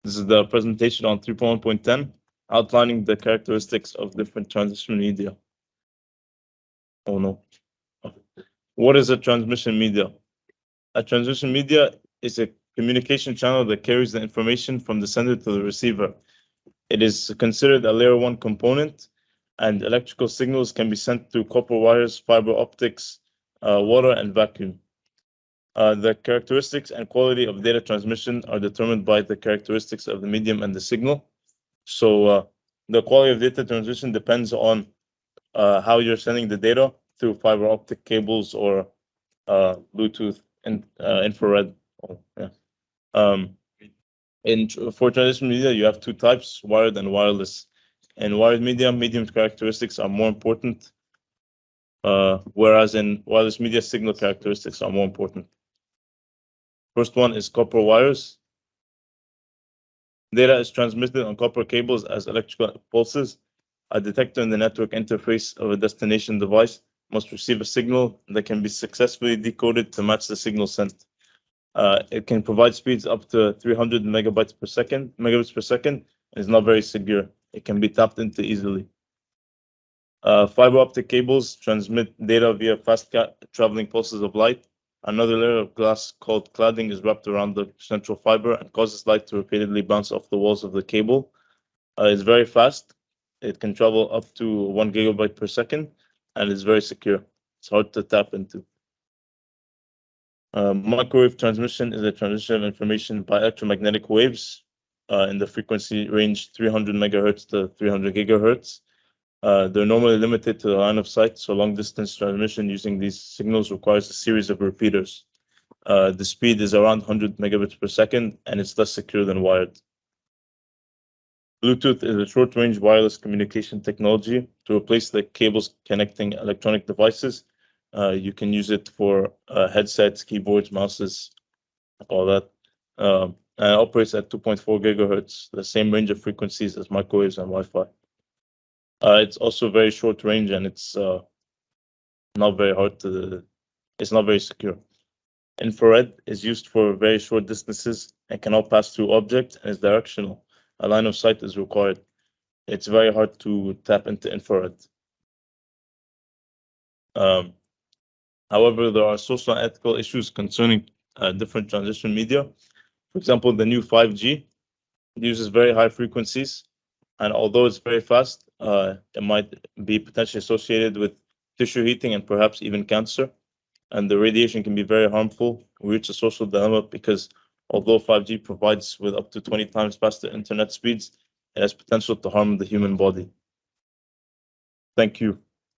This is the presentation on 3.1.10, outlining the characteristics of different transmission media. Oh no. What is a transmission media? A transmission media is a communication channel that carries the information from the sender to the receiver. It is considered a layer 1 component, and electrical signals can be sent through copper wires, fiber optics, water, and vacuum. The characteristics and quality of data transmission are determined by the characteristics of the medium and the signal. So the quality of data transmission depends on how you're sending the data through fiber optic cables or Bluetooth and infrared. For transmission media, you have two types, wired and wireless. In wired media, medium characteristics are more important, whereas in wireless media, signal characteristics are more important. First one is copper wires. Data is transmitted on copper cables as electrical pulses. A detector in the network interface of a destination device must receive a signal that can be successfully decoded to match the signal sent. It can provide speeds up to 300 megabits per second, and is not very secure. It can be tapped into easily. Fiber optic cables transmit data via fast traveling pulses of light. Another layer of glass called cladding is wrapped around the central fiber and causes light to repeatedly bounce off the walls of the cable. It's very fast. It can travel up to 1 gigabyte per second, and it's very secure. It's hard to tap into. Microwave transmission is a transmission of information by electromagnetic waves in the frequency range 300 megahertz to 300 gigahertz. They're normally limited to the line of sight, so long-distance transmission using these signals requires a series of repeaters. The speed is around 100 megabits per second, and it's less secure than wired. Bluetooth is a short-range wireless communication technology to replace the cables connecting electronic devices. You can use it for headsets, keyboards, mouses, all that. And it operates at 2.4 gigahertz, the same range of frequencies as microwaves and Wi-Fi. It's also very short range, and it's not very hard to. It's not very secure. Infrared is used for very short distances and cannot pass through objects and is directional. A line of sight is required. It's very hard to tap into infrared. However, there are social and ethical issues concerning different transmission media. For example, the new 5G uses very high frequencies, and although it's very fast, it might be potentially associated with tissue heating and perhaps even cancer. And the radiation can be very harmful. We reach a social dilemma because although 5G provides with up to 20 times faster internet speeds, it has potential to harm the human body. Thank you.